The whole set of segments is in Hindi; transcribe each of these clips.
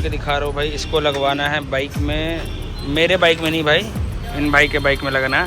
खोल के दिखा रहा हूँ भाई। इसको लगवाना है बाइक में, मेरे बाइक में नहीं भाई, इन भाई के बाइक में लगाना है।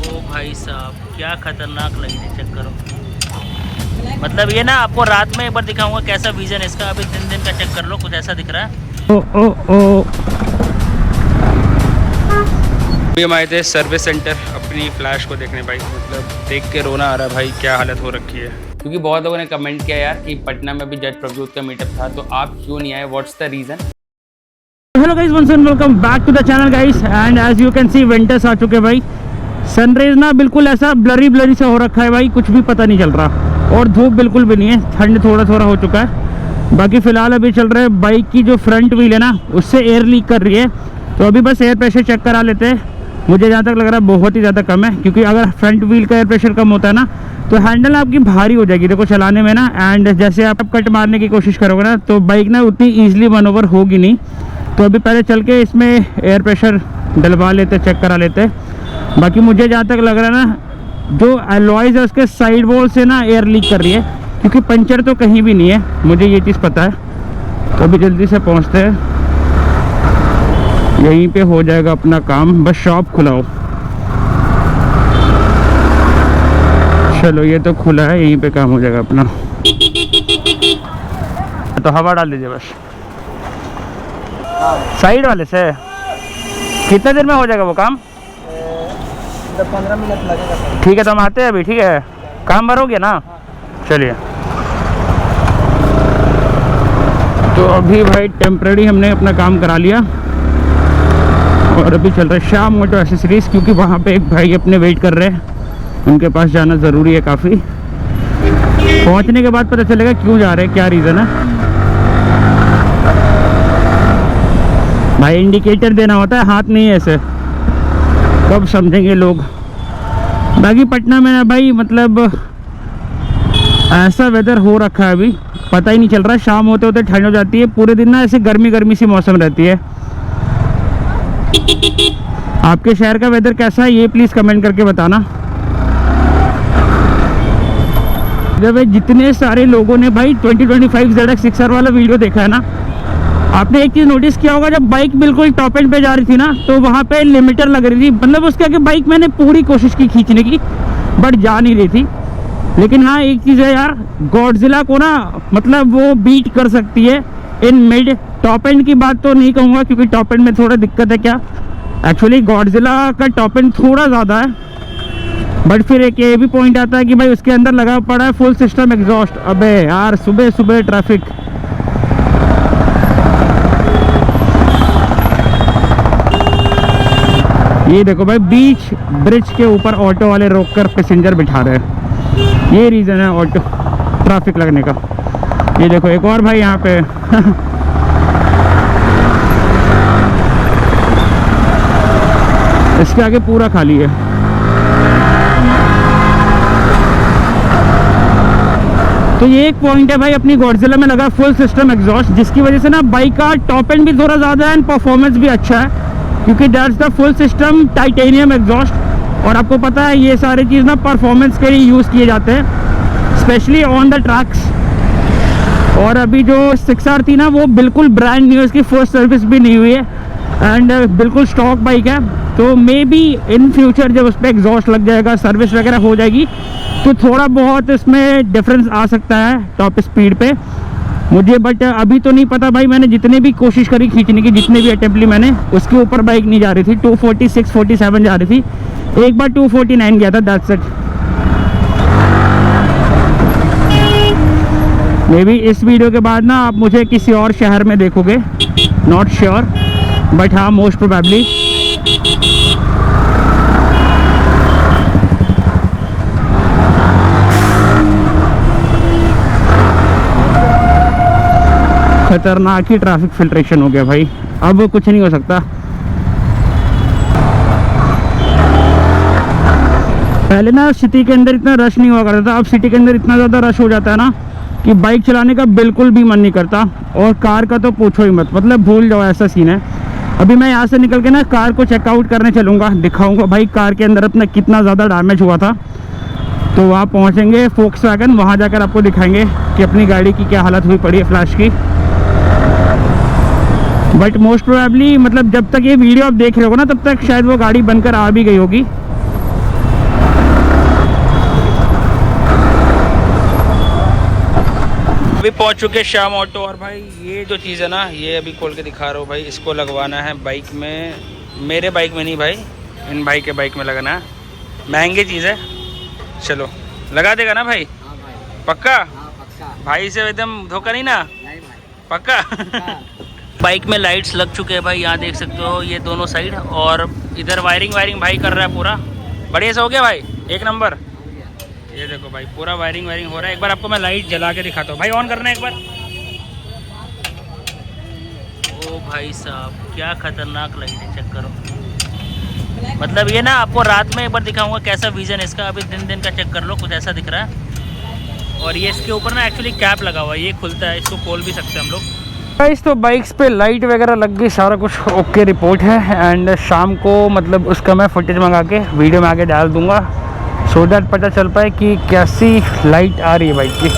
ओ भाई साहब क्या खतरनाक लगी थी, चेक करो। मतलब ये ना आपको रात में एक बार दिखाऊंगा कैसा विजन है इसका। अभी दिन का चेक कर लो, कुछ ऐसा दिख रहा है। ओ अभी हम आए थे सर्विस सेंटर अपनी फ्लैश को देखने भाई। मतलब देख के रोना आ रहा है भाई, क्या हालत हो रखी है। क्योंकि बहुत लोगों ने कमेंट किया यार कि पटना में भी जज प्रभुत का मीटअप था, तो आप क्यों नहीं आए, what's the reason. Hello guys, once and welcome back to the channel guys. And as you can see winters आ चुके भाई। सनराइज ना बिल्कुल ऐसा ब्लरी सा हो रखा है भाई, कुछ भी पता नहीं चल रहा। और धूप बिल्कुल भी नहीं है, ठंड थोड़ा हो चुका है। बाकी फिलहाल अभी चल रहा है, बाइक की जो फ्रंट व्हील है ना उससे एयर लीक कर रही है। तो अभी बस एयर प्रेशर चेक करा लेते हैं। मुझे जहाँ तक लग रहा है बहुत ही ज़्यादा कम है, क्योंकि अगर फ्रंट व्हील का एयर प्रेशर कम होता है ना तो हैंडल आपकी भारी हो जाएगी देखो चलाने में ना। एंड जैसे आप कट मारने की कोशिश करोगे ना तो बाइक ना उतनी ईजिली मनोवर होगी नहीं। तो अभी पहले चल के इसमें एयर प्रेशर डलवा लेते, चेक करा लेते। बाकी मुझे जहाँ तक लग रहा है ना, जो अलॉयज़ है उसके साइड वॉल से ना एयर लीक कर रही है, क्योंकि पंचर तो कहीं भी नहीं है, मुझे ये चीज़ पता है। तो अभी जल्दी से पहुँचते हैं, यहीं पे हो जाएगा अपना काम, बस शॉप खुलाओ। चलो ये तो खुला है, यहीं पे काम हो जाएगा अपना। तो हवा डाल दीजिए बस साइड वाले से। कितने देर में हो जाएगा वो काम? 15 मिनट लगेगा। ठीक है, तो हम आते हैं अभी। ठीक है, काम भरोगे ना? चलिए। तो अभी भाई टेम्परेरी हमने अपना काम करा लिया और अभी चल रहा है श्याम मोटो एसेसरीज, क्योंकि वहाँ पे एक भाई अपने वेट कर रहे हैं, उनके पास जाना ज़रूरी है काफ़ी। पहुँचने के बाद पता चलेगा क्यों जा रहे हैं, क्या रीज़न है। भाई इंडिकेटर देना होता है, हाथ नहीं है ऐसे, कब समझेंगे लोग। बाकी पटना में ना भाई मतलब ऐसा वेदर हो रखा है, अभी पता ही नहीं चल रहा। शाम होते होते ठंड हो जाती है, पूरे दिन ना ऐसे गर्मी सी मौसम रहती है। आपके शहर का वेदर कैसा है ये प्लीज़ कमेंट करके बताना। जब जितने सारे लोगों ने भाई 2025 ZX6R वाला वीडियो देखा है ना, आपने एक चीज़ नोटिस किया होगा, जब बाइक बिल्कुल टॉप एंड पे जा रही थी ना तो वहाँ पे लिमिटर लग रही थी। मतलब उसके आगे बाइक मैंने पूरी कोशिश की खींचने की, बट जा नहीं रही थी। लेकिन हाँ एक चीज़ है यार, गॉडजिला को ना मतलब वो बीट कर सकती है इन मिड। टॉप एंड की बात तो नहीं कहूँगा, क्योंकि टॉप एंड में थोड़ा दिक्कत है। क्या एक्चुअली गॉडजिला का टॉप एंड थोड़ा ज़्यादा है, बट फिर एक ये भी पॉइंट आता है कि भाई उसके अंदर लगा पड़ा है फुल सिस्टम एग्जॉस्ट। अबे यार सुबह ट्रैफिक। ये देखो भाई, बीच ब्रिज के ऊपर ऑटो वाले रोककर पैसेंजर बिठा रहे हैं, ये रीज़न है ऑटो ट्रैफिक लगने का। ये देखो एक और भाई यहाँ पे इसके आगे पूरा खाली है। तो ये एक पॉइंट है भाई अपनी गॉडजिला में लगा फुल सिस्टम एग्जॉस्ट, जिसकी वजह से ना बाइक का टॉप एंड भी थोड़ा ज़्यादा है एंड परफॉर्मेंस भी अच्छा है, क्योंकि that's the full system titanium exhaust. और आपको पता है ये सारे चीज़ ना परफॉर्मेंस के लिए यूज़ किए जाते हैं, स्पेशली ऑन द ट्रैक्स। और अभी जो 6R थी ना वो बिल्कुल ब्रांड न्यू, इसकी फर्स्ट सर्विस भी नहीं हुई है एंड बिल्कुल स्टॉक बाइक है। तो मे बी इन फ्यूचर जब उस पर एग्जॉस्ट लग जाएगा, सर्विस वगैरह हो जाएगी, तो थोड़ा बहुत इसमें डिफरेंस आ सकता है टॉप स्पीड पे मुझे। बट अभी तो नहीं पता भाई, मैंने जितने भी कोशिश करी खींचने की, जितने भी अटेम्प्ट ली मैंने, उसके ऊपर बाइक नहीं जा रही थी। 246, 47 जा रही थी, एक बार 249 गया था, दैट्स इट। मे बी इस वीडियो के बाद ना आप मुझे किसी और शहर में देखोगे, नॉट श्योर, बट हाँ मोस्ट प्रोबेबली। खतरनाक ही ट्रैफिक फिल्ट्रेशन हो गया भाई, अब कुछ नहीं हो सकता। पहले ना सिटी के अंदर इतना रश नहीं हुआ करता था, अब सिटी के अंदर इतना ज़्यादा रश हो जाता है ना कि बाइक चलाने का बिल्कुल भी मन नहीं करता। और कार का तो पूछो ही मत, मतलब भूल जाओ, ऐसा सीन है। अभी मैं यहाँ से निकल के ना कार को चेकआउट करने चलूँगा, दिखाऊँगा भाई कार के अंदर अपना कितना ज़्यादा डैमेज हुआ था। तो वहाँ पहुँचेंगे फोक्सवैगन, वहाँ जाकर आपको दिखाएंगे कि अपनी गाड़ी की क्या हालत हुई पड़ी है फ्लैश की। बट मोस्ट प्रोबेबली मतलब जब तक ये वीडियो आप देख रहे हो ना तब तक शायद वो गाड़ी बनकर आ भी गई होगी। अभी पहुंच चुके श्याम ऑटो। और भाई ये जो चीज़ है ना, ये अभी खोल के दिखा रहा हूँ भाई, इसको लगवाना है बाइक में। मेरे बाइक में नहीं भाई, इन भाई के बाइक में लगाना है। महंगी चीज़ है, चलो लगा देगा ना भाई? हाँ भाई, पक्का? हाँ पक्का। भाई से एकदम धोखा नहीं ना? नहीं भाई, पक्का? हाँ। बाइक में लाइट्स लग चुके हैं भाई, यहाँ देख सकते हो ये दोनों साइड। और इधर वायरिंग भाई कर रहा है पूरा बढ़िया से। हो गया भाई, एक नंबर। ये देखो भाई पूरा वायरिंग हो रहा है। एक बार आपको मैं लाइट जला के दिखाता हूँ भाई, ऑन करना है एक बार। ओ भाई साहब क्या खतरनाक लाइट है, चेक करो। मतलब ये ना आपको रात में एक बार दिखाऊंगा कैसा विजन है इसका। अभी दिन का चेक कर लो, कुछ ऐसा दिख रहा है। और ये इसके ऊपर ना एक्चुअली कैप लगा हुआ है, ये खुलता है, इसको खोल भी सकते हैं हम लोग। गाइस तो बाइक्स पे लाइट वगैरह लग गई, सारा कुछ ओके रिपोर्ट है। एंड शाम को मतलब उसका मैं फुटेज मंगा के वीडियो में आगे डाल दूंगा, सो दैट पता चल पाए कि कैसी लाइट आ रही है बाइक की।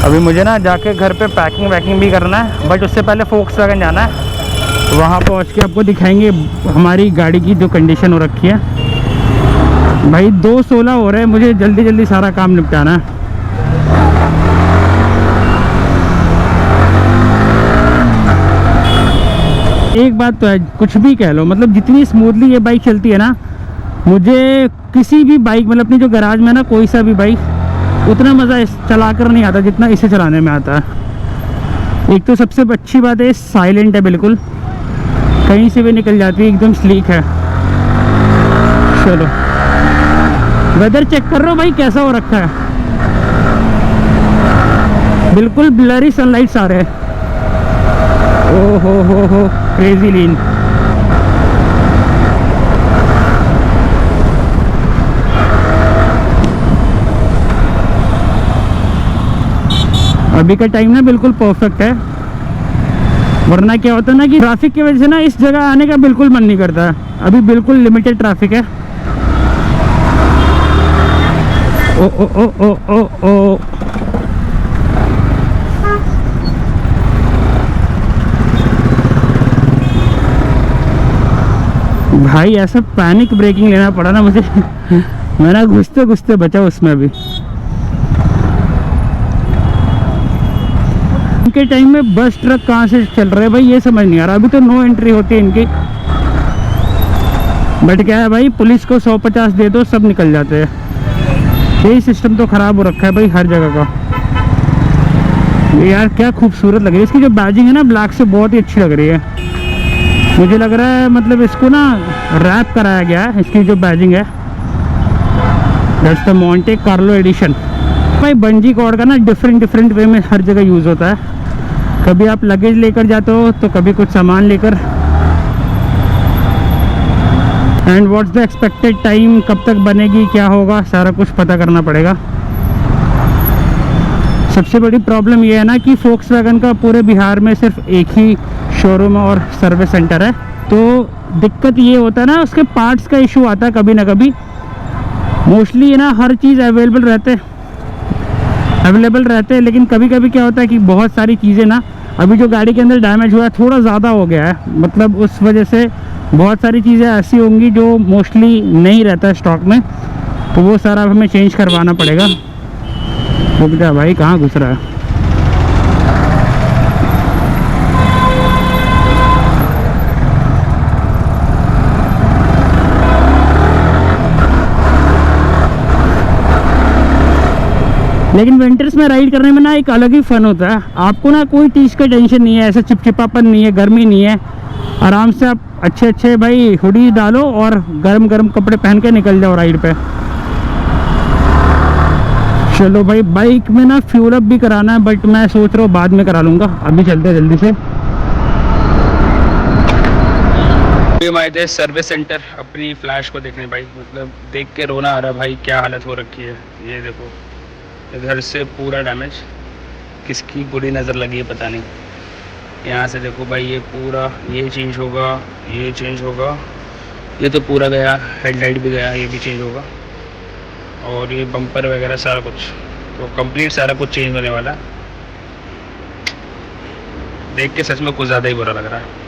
अभी मुझे ना जाके घर पे पैकिंग भी करना है, बट उससे पहले फोक्सवैगन जाना है। वहाँ पहुँच के आपको दिखाएंगे हमारी गाड़ी की जो कंडीशन हो रखी है। भाई 2:16 हो रहे हैं, मुझे जल्दी सारा काम निपटाना है। एक बात तो है, कुछ भी कह लो, मतलब जितनी स्मूथली ये बाइक चलती है ना, मुझे किसी भी बाइक मतलब अपनी जो गैराज में ना कोई सा भी बाइक उतना मज़ा चला कर नहीं आता जितना इसे चलाने में आता है। एक तो सबसे अच्छी बात है साइलेंट है, बिल्कुल कहीं से भी निकल जाती है, एकदम स्लीक है। चलो वेदर चेक कर रहे हो भाई कैसा हो रखा है, बिल्कुल ब्लरी सनलाइट्स आ रहे हैं। ओ हो क्रेजी लीन। अभी का टाइम ना बिल्कुल परफेक्ट है, वरना क्या होता है ना कि ट्रैफिक की वजह से ना इस जगह आने का बिल्कुल मन नहीं करता। अभी बिल्कुल लिमिटेड ट्रैफिक है। ओ ओ ओ ओ ओ ओ भाई ऐसा पैनिक ब्रेकिंग लेना पड़ा ना मुझे मैं ना घुसते बचा उसमें। अभी इनके टाइम में बस ट्रक कहाँ से चल रहे हैं भाई, ये समझ नहीं आ रहा। अभी तो नो एंट्री होती है इनकी, बट क्या है भाई, पुलिस को 150 दे दो सब निकल जाते हैं। यही सिस्टम तो ख़राब हो रखा है भाई हर जगह का। यार क्या खूबसूरत लग रही है इसकी जो बैजिंग है ना, ब्लैक से बहुत ही अच्छी लग रही है। मुझे लग रहा है मतलब इसको ना रैप कराया गया है, इसकी जो बैजिंग है। That's the Monte Carlo addition. भाई बंजी कॉर्ड का ना डिफरेंट वे में हर जगह यूज़ होता है। कभी आप लगेज लेकर जाते हो तो कभी कुछ सामान लेकर। And what's the expected time, कब तक बनेगी, क्या होगा, सारा कुछ पता करना पड़ेगा। सबसे बड़ी प्रॉब्लम ये है ना कि फोक्सवैगन का पूरे बिहार में सिर्फ एक ही शोरूम और सर्विस सेंटर है। तो दिक्कत ये होता है ना, उसके पार्ट्स का इशू आता है कभी ना कभी। मोस्टली ना हर चीज़ अवेलेबल रहते हैं, लेकिन कभी कभी क्या होता है कि बहुत सारी चीज़ें ना, अभी जो गाड़ी के अंदर डैमेज हुआ है थोड़ा ज़्यादा हो गया है, मतलब उस वजह से बहुत सारी चीज़ें ऐसी होंगी जो मोस्टली नहीं रहता है स्टॉक में, तो वो सारा हमें चेंज करवाना पड़ेगा। रुक जा भाई, कहाँ घुस रहा है। लेकिन विंटर्स में राइड करने में ना एक अलग ही फन होता है। आपको ना कोई चीज़ का टेंशन नहीं है, ऐसा चिपचिपापन नहीं है, गर्मी नहीं है। आराम से आप अच्छे भाई हुडी डालो और गरम कपड़े पहन के निकल जाओ राइड पे। चलो भाई, बाइक में ना फ्यूल अप भी कराना है, बट मैं सोच रहा हूँ बाद में करा लूँगा। अभी चलते हैं जल्दी से। हम आए थे सर्विस सेंटर अपनी फ्लैश को देखने भाई, मतलब देख के रोना आ रहा है भाई, क्या हालत हो रखी है। ये देखो इधर से पूरा डैमेज, किसकी बुरी नज़र लगी है पता नहीं। यहाँ से देखो भाई, ये पूरा ये चेंज होगा, ये चेंज होगा, ये तो पूरा गया, हेडलाइट भी गया, ये भी चेंज होगा। और ये बम्पर वगैरह सारा कुछ, तो कंप्लीट सारा कुछ चेंज होने वाला है। देख के सच में कुछ ज़्यादा ही बुरा लग रहा है।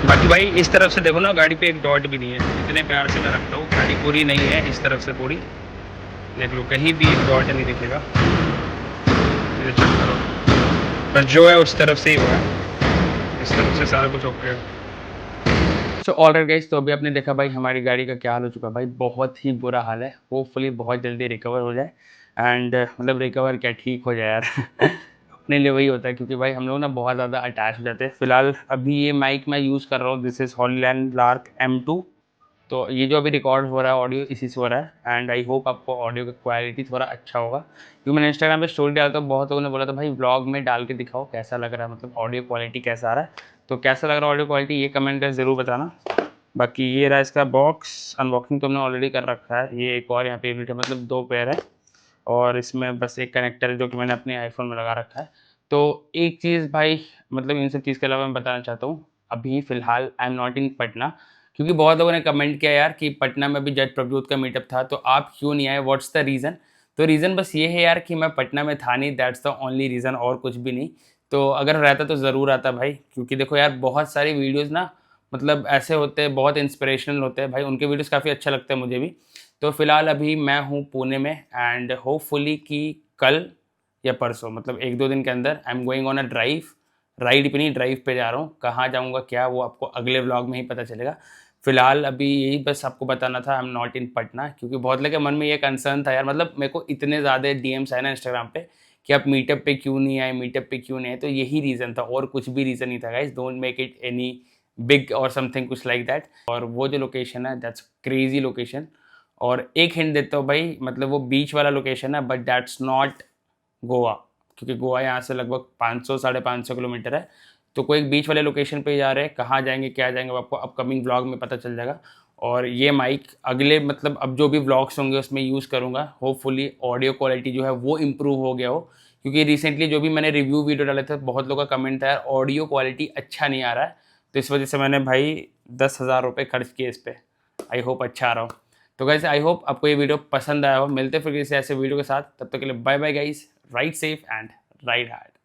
बाकी भाई इस तरफ से देखो ना, गाड़ी पे एक डॉट भी नहीं है। इतने प्यार से मैं रखता हूँ, गाड़ी पूरी नहीं है इस तरफ से पूरी, देख लो कहीं भी एक डॉट नहीं दिखेगा। ये चेक करो, बस जो है उस तरफ से ही हुआ है, इस तरफ से सारा कुछ ओके है। सो ऑलराइट गाइस, तो अभी आपने देखा भाई हमारी गाड़ी का क्या हाल हो चुका है भाई, बहुत ही बुरा हाल है। होपफुली बहुत जल्दी रिकवर हो जाए एंड मतलब रिकवर क्या, ठीक हो जाए यार। अपने लिए वही होता है, क्योंकि भाई हम लोग ना बहुत ज़्यादा अटैच हो जाते हैं। फिलहाल अभी ये माइक मैं यूज़ कर रहा हूँ, this is Hollyland lark M2। तो ये जो अभी रिकॉर्ड हो रहा है ऑडियो इसी से हो रहा है एंड आई होप आपको ऑडियो का क्वालिटी थोड़ा अच्छा होगा, क्योंकि मैंने इंस्टाग्राम पे स्टोरी डाला तो बहुत लोगों ने बोला था भाई व्लॉग में डाल के दिखाओ कैसा लग रहा है, मतलब ऑडियो क्वालिटी कैसा आ रहा है। तो कैसा लग रहा है ऑडियो क्वालिटी, ये कमेंट कर ज़रूर बताना। बाकी ये रहा इसका बॉक्स, अनबॉक्सिंग तो हमने ऑलरेडी कर रखा है। ये एक और यहाँ पे यूनिट है, मतलब 2 पेयर है और इसमें बस एक कनेक्टर है जो कि मैंने अपने आईफोन में लगा रखा है। तो एक चीज़ भाई, मतलब इन सब चीज़ के अलावा मैं बताना चाहता हूँ, अभी फ़िलहाल I am not in Patna, क्योंकि बहुत लोगों ने कमेंट किया यार कि पटना में भी जज प्रभजोत का मीटअप था तो आप क्यों नहीं आए, व्हाट्स द रीज़न। तो रीज़न बस ये है यार कि मैं पटना में था नहीं, दैट्स द ओनली रीज़न, और कुछ भी नहीं। तो अगर रहता तो ज़रूर आता भाई, क्योंकि देखो यार बहुत सारी वीडियोज़ ना मतलब ऐसे होते हैं, बहुत इंस्पिरेशनल होते हैं भाई, उनके वीडियोज़ काफ़ी अच्छा लगता है मुझे भी। तो फ़िलहाल अभी मैं हूँ पुणे में एंड होपफुली कि कल या परसों, मतलब 1-2 दिन के अंदर I am going on a drive. Ride पे नहीं, ड्राइव पे जा रहा हूँ। कहाँ जाऊँगा क्या, वो आपको अगले व्लॉग में ही पता चलेगा। फ़िलहाल अभी यही बस आपको बताना था, I am not in Patna, क्योंकि बहुत लोगों के मन में ये कंसर्न था यार, मतलब मेरे को इतने ज़्यादा डीएम्स आए ना इंस्टाग्राम पे कि आप मीटअप पे क्यों नहीं आए, मीटअप पे क्यों नहीं आए। तो यही रीज़न था और कुछ भी रीज़न नहीं था guys, don't make it any big और समथिंग कुछ लाइक दैट। और वो जो लोकेशन है दैट्स क्रेजी लोकेशन। और एक हिंट देता हूँ भाई, मतलब वो बीच वाला लोकेशन है बट दैट्स नॉट गोवा, क्योंकि गोवा यहाँ से लगभग 500-550 किलोमीटर है। तो कोई एक बीच वाले लोकेशन पे जा रहे हैं, कहाँ जाएंगे क्या जाएंगे वो आपको अपकमिंग व्लॉग में पता चल जाएगा। और ये माइक अगले मतलब अब जो भी व्लॉग्स होंगे उसमें यूज़ करूँगा, होपफुली ऑडियो क्वालिटी जो है वो इम्प्रूव हो गया हो, क्योंकि रिसेंटली जो भी मैंने रिव्यू वीडियो डाले थे बहुत लोगों का कमेंट था यार ऑडियो क्वालिटी अच्छा नहीं आ रहा है। तो इस वजह से मैंने भाई 10,000 रुपये खर्च किए इस पर। आई होप अच्छा आ रहा हो। तो गाइस आई होप आपको ये वीडियो पसंद आया हो। मिलते फिर किसी ऐसे वीडियो के साथ, तब तक के लिए bye bye guys, ride safe and ride hard.